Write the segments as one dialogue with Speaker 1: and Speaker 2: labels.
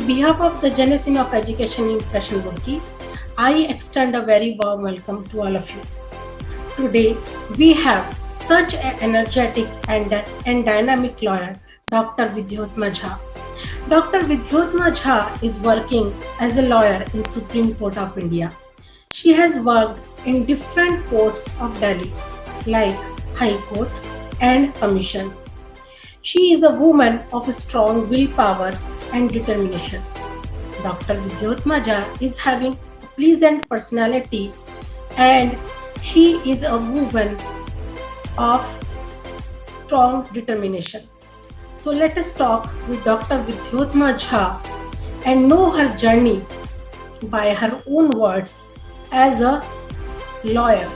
Speaker 1: On behalf of the Genesis of Education Impression Burki, I extend a very warm welcome to all of you. Today, we have such an energetic and dynamic lawyer, Dr. Vidyotma Jha. Dr. Vidyotma Jha is working as a lawyer in Supreme Court of India. She has worked in different courts of Delhi, like High Court and commissions. She is a woman of strong willpower and determination. Dr. Vidyotma Jha is having a pleasant personality and she is a woman of strong determination. So let us talk with Dr. Vidyotma Jha and know her journey by her own words as a lawyer.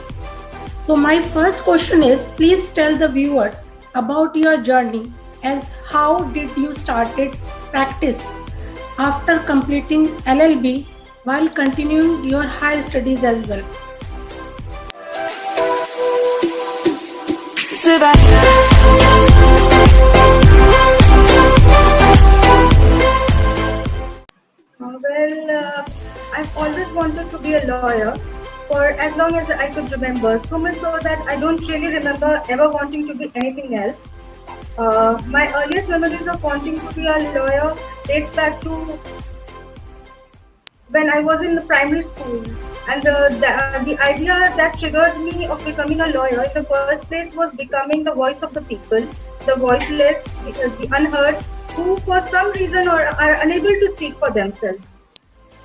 Speaker 1: So my first question is, please tell the viewers about your journey as how did you started practice after completing LLB while continuing your higher studies as well.
Speaker 2: I've always wanted to be a lawyer for as long as I could remember, so much so that I don't really remember ever wanting to be anything else. My earliest memories of wanting to be a lawyer dates back to when I was in the primary school, and the idea that triggered me of becoming a lawyer in the first place was becoming the voice of the people, the voiceless, the unheard, who for some reason are unable to speak for themselves.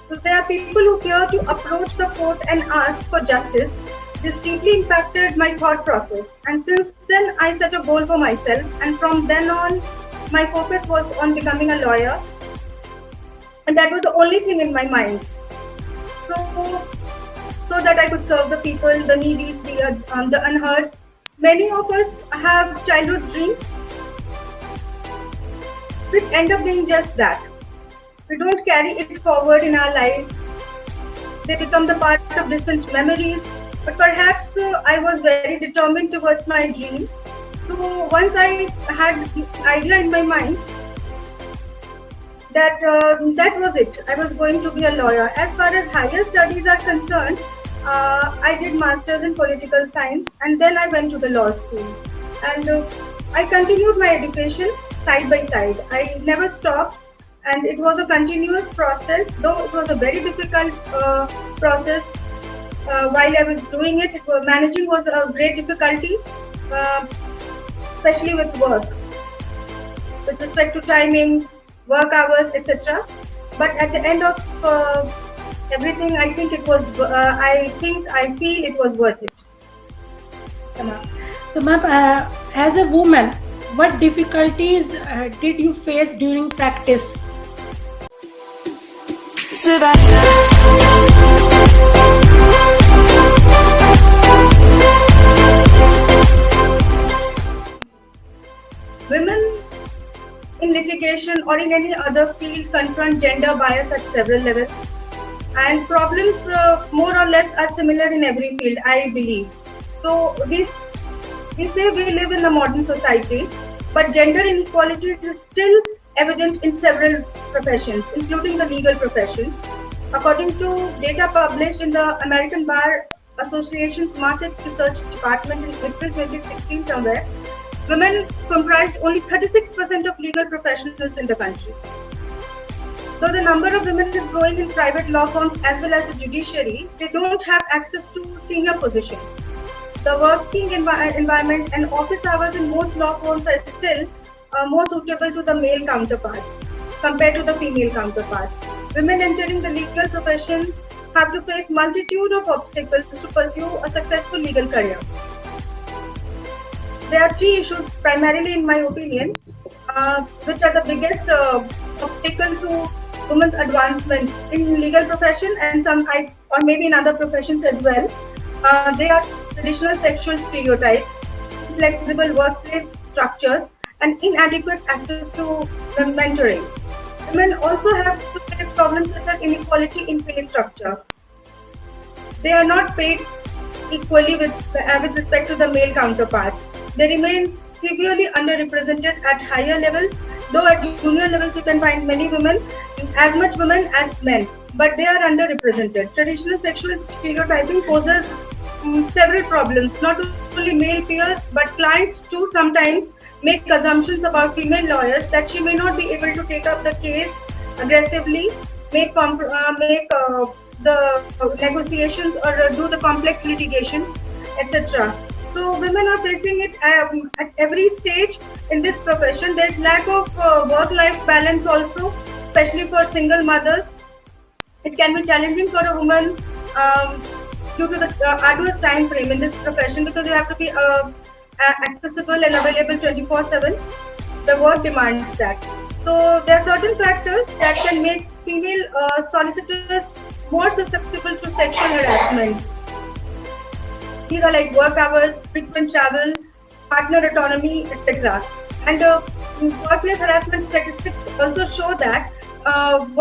Speaker 2: So there are people who fear to approach the court and ask for justice. This deeply impacted my thought process, and since then I set a goal for myself, and from then on my focus was on becoming a lawyer, and that was the only thing in my mind. So that I could serve the people, the needy, the unheard. Many of us have childhood dreams which end up being just that. We don't carry it forward in our lives. They become the part of distant memories. But perhaps I was very determined towards my dream. So once I had the idea in my mind that that was it. I was going to be a lawyer. As far as higher studies are concerned, I did masters in political science, and then I went to the law school. And I continued my education side by side. I never stopped, and it was a continuous process, though it was a very difficult process. While I was doing it, managing was a great difficulty, especially with work, with respect to timings, work hours, etc. But at the end of everything, I think it was. I feel it was worth it.
Speaker 1: So, ma'am, as a woman, what difficulties did you face during practice?
Speaker 2: Women in litigation or in any other field confront gender bias at several levels, and problems more or less are similar in every field, I believe. So we say we live in a modern society, but gender inequality is still evident in several professions, including the legal professions. According to data published in the American Bar Association's Market Research Department in April 2016 somewhere, women comprised only 36% of legal professionals in the country. Though the number of women is growing in private law firms as well as the judiciary, they don't have access to senior positions. The working environment and office hours in most law firms are still more suitable to the male counterparts compared to the female counterparts. Women entering the legal profession have to face multitude of obstacles to pursue a successful legal career. There are three issues primarily, in my opinion, which are the biggest obstacle to women's advancement in legal profession and or maybe in other professions as well. They are traditional sexual stereotypes, inflexible workplace structures, and inadequate access to mentoring. Women also have to face problems such as inequality in pay structure. They are not paid equally with respect to the male counterparts. They remain severely underrepresented at higher levels Though at junior levels you can find many women, as much women as men, but they are underrepresented. Traditional sexual stereotyping poses several problems. Not only male peers, but clients too sometimes make assumptions about female lawyers that she may not be able to take up the case aggressively, make the negotiations or do the complex litigations, etc. So women are facing it at every stage in this profession. There's lack of work-life balance also, especially for single mothers. It can be challenging for a woman due to the arduous time frame in this profession, because you have to be accessible and available 24/7. The work demands that. So there are certain factors that can make female solicitors more susceptible to sexual harassment. These are like work hours, frequent travel, partner autonomy, etc. And workplace harassment statistics also show that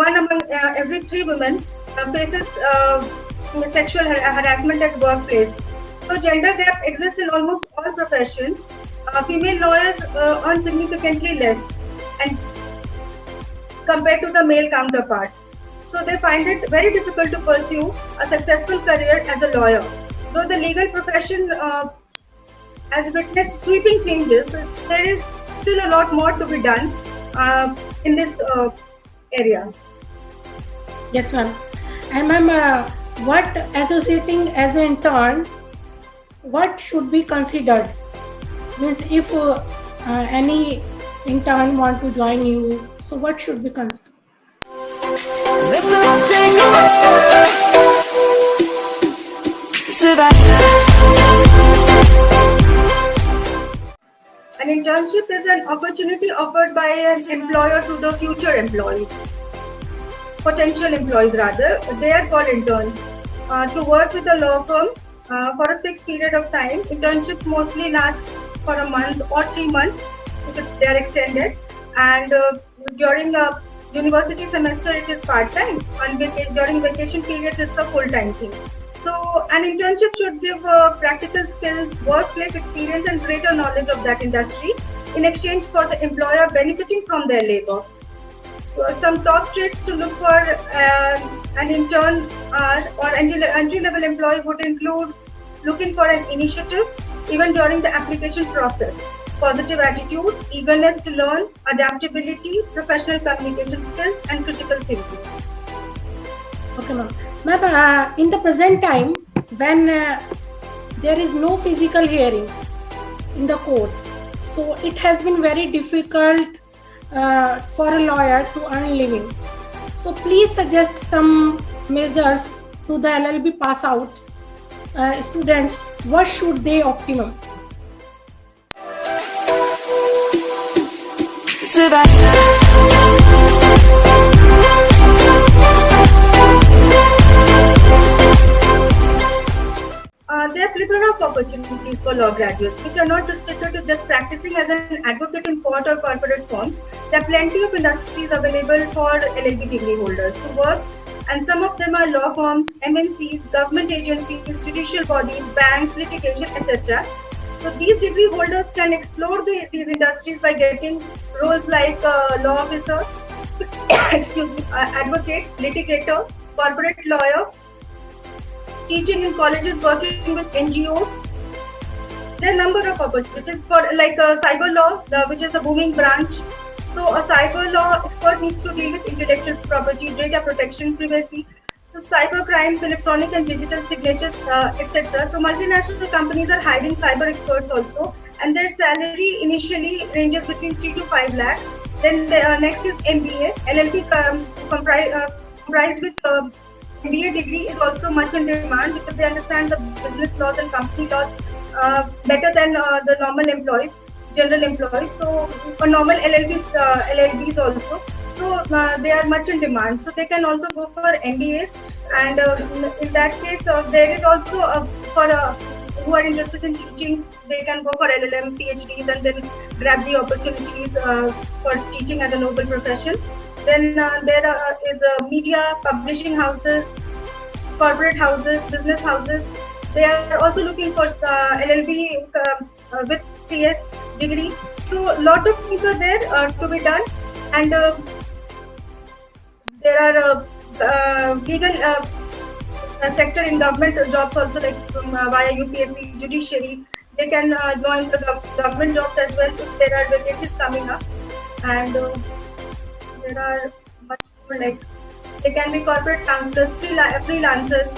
Speaker 2: one among every 3 women faces sexual harassment at workplace. So gender gap exists in almost all professions. Female lawyers earn significantly less and compared to the male counterparts. So they find it very difficult to pursue a successful career as a lawyer. Though the legal profession has witnessed sweeping changes, there is still a lot more to be done in this area.
Speaker 1: Yes, ma'am. And ma'am, what associating as an intern, what should be considered? Means if any intern want to join you, so what should be considered?
Speaker 2: An internship is an opportunity offered by an employer to the future employees, potential employees rather. They are called interns. To work with a law firm for a fixed period of time. Internships mostly last for a month or 3 months if they are extended. And during a university semester, it is part-time. And during vacation periods, it's a full-time thing. So an internship should give practical skills, workplace experience, and greater knowledge of that industry in exchange for the employer benefiting from their labor. So some top traits to look for an intern or entry-level employee would include looking for an initiative even during the application process, positive attitude, eagerness to learn, adaptability, professional communication skills, and critical thinking.
Speaker 1: Okay, ma'am. Ma'am, in the present time, when there is no physical hearing in the courts, so it has been very difficult for a lawyer to earn living. So please suggest some measures to the LLB pass out students. What should they optimum?
Speaker 2: There are plethora of opportunities for law graduates, which are not restricted to just practicing as an advocate in court or corporate firms. There are plenty of industries available for LLB degree holders to work, and some of them are law firms, MNCs, government agencies, judicial bodies, banks, litigation, etc. So these degree holders can explore these industries by getting roles like law officer, advocate, litigator, corporate lawyer, teaching in colleges, working with NGOs. There are a number of opportunities for like cyber law, which is the booming branch. So a cyber law expert needs to deal with intellectual property, data protection, privacy, so cyber crimes, electronic and digital signatures, etc. So multinational companies are hiring cyber experts also, and their salary initially ranges between 3 to 5 lakh. Then next is MBA. LLB comprised with MBA degree is also much in demand because they understand the business laws and company laws better than the normal employees, general employees. So for normal LLBs also. So they are much in demand. So they can also go for MBAs, and in that case, there is also for who are interested in teaching, they can go for LLM, PhDs, and then grab the opportunities for teaching as a noble profession. Then there is media, publishing houses, corporate houses, business houses. They are also looking for LLB with CS degree. So a lot of things are there to be done. And there are legal sector in government jobs also, like from via UPSC, judiciary. They can join the government jobs as well if there are vacancies coming up. And there are much more, like they can be corporate counselors, freelancers.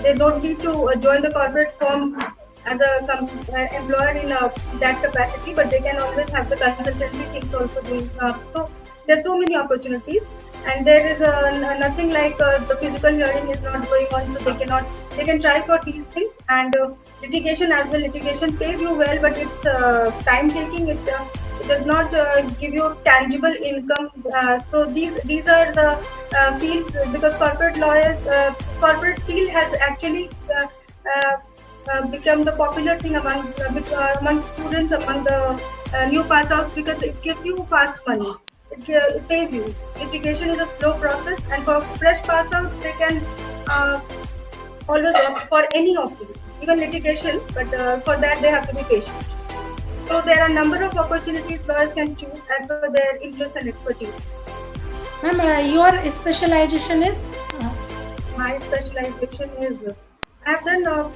Speaker 2: They don't need to join the corporate firm as a employer in that capacity, but they can always have the consultancy things also doing. So there's so many opportunities, and there is nothing like the physical hearing is not going on, so they can try for these things. And litigation as well. Litigation pays you well, but it's time taking. It does not give you tangible income. So these are the fields, because corporate field has actually become the popular thing among students, among the new pass outs, because it gives you fast money. It pays you. Litigation is a slow process, and for fresh pass outs, they can always opt for any of these, even litigation, but for that they have to be patient. So there are a number of opportunities lawyers can choose as per their interest and expertise.
Speaker 1: Ma'am, your specialization is?
Speaker 2: My specialization is, I've done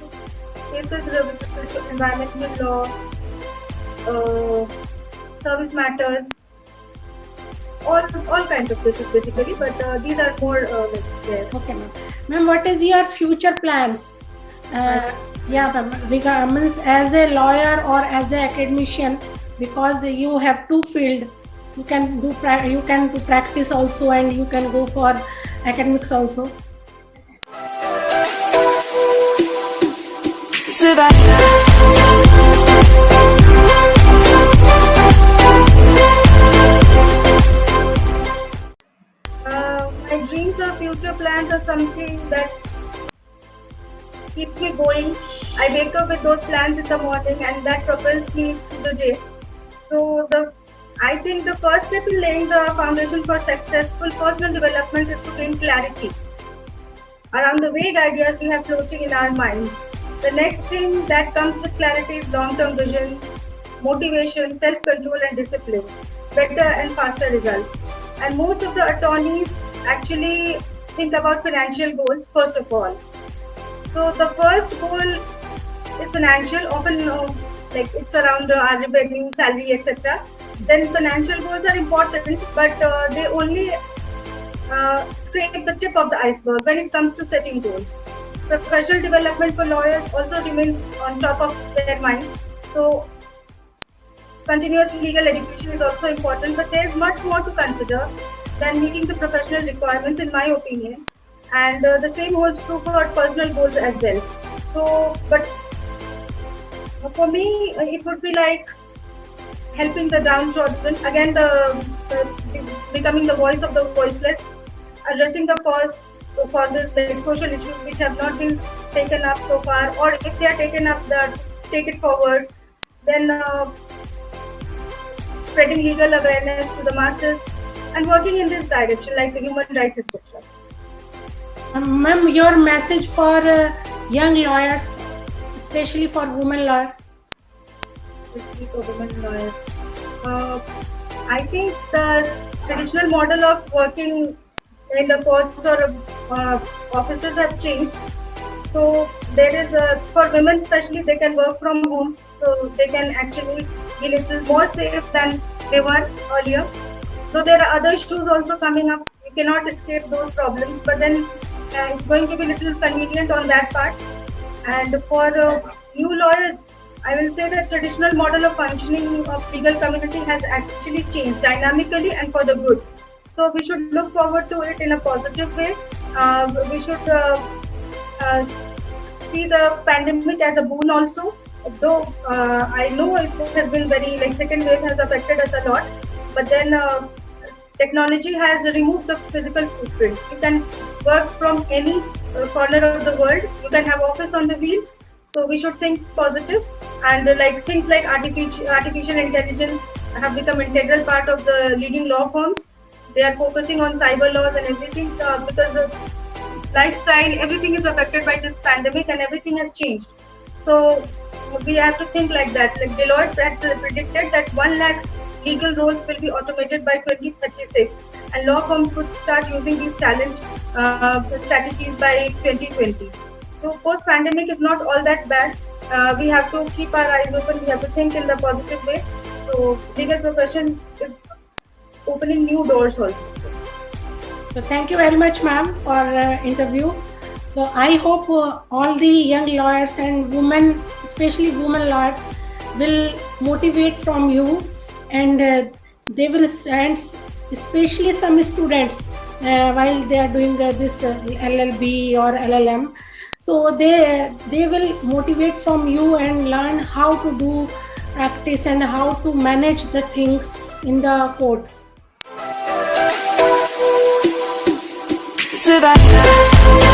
Speaker 2: cases related to environmental law, service matters, all kinds of cases basically, but these are more like there.
Speaker 1: Okay, ma'am. Ma'am, what is your future plans? Yeah, ma'am. Means as a lawyer or as an academician, because you have two fields, you can do practice also, and you can go for academics also.
Speaker 2: My dreams or future plans are something that keeps me going. I wake up with those plans in the morning, and that propels me through the day. So I think the first step in laying the foundation for successful personal development is to gain clarity around the vague ideas we have floating in our minds. The next thing that comes with clarity is long-term vision, motivation, self-control and discipline, better and faster results. And most of the attorneys actually think about financial goals first of all. So the first goal is financial, often like it's around our revenue, salary, etc. Then financial goals are important, but they only scrape the tip of the iceberg when it comes to setting goals. Professional development for lawyers also remains on top of their mind. So continuous legal education is also important, but there is much more to consider than meeting the professional requirements, in my opinion. And the same holds true for personal goals as well. So, but for me, it would be like helping the downtrodden, again becoming the voice of the voiceless, addressing the causes like social issues which have not been taken up so far, or if they are taken up, take it forward. Then spreading legal awareness to the masses and working in this direction, like the human rights, etc.
Speaker 1: Ma'am, your message for young lawyers, especially for women lawyers?
Speaker 2: Especially for women lawyers. I think the traditional model of working in the courts or offices have changed. So there is for women especially, they can work from home, so they can actually be a little more safe than they were earlier. So there are other issues also coming up. You cannot escape those problems, but then it's going to be a little convenient on that part. And for new lawyers, I will say that traditional model of functioning of legal community has actually changed dynamically and for the good. So we should look forward to it in a positive way. We should see the pandemic as a boon also. Though I know it has been very, like, second wave has affected us a lot, but then technology has removed the physical footprint. You can work from any corner of the world. You can have office on the wheels. So we should think positive, and like things like artificial intelligence have become integral part of the leading law firms. They are focusing on cyber laws and everything because the lifestyle, everything is affected by this pandemic and everything has changed. So we have to think like that. Like Deloitte had predicted that 1 lakh legal roles will be automated by 2036, and law firms would start using these talent strategies by 2020. So post-pandemic is not all that bad. We have to keep our eyes open. We have to think in the positive way. So legal profession is opening new doors also.
Speaker 1: So thank you very much, ma'am, for interview. So I hope all the young lawyers and women, especially women lawyers, will motivate from you, and they will stand, especially some students while they are doing this LLB or LLM. So they will motivate from you and learn how to do practice and how to manage the things in the court.
Speaker 3: Survive.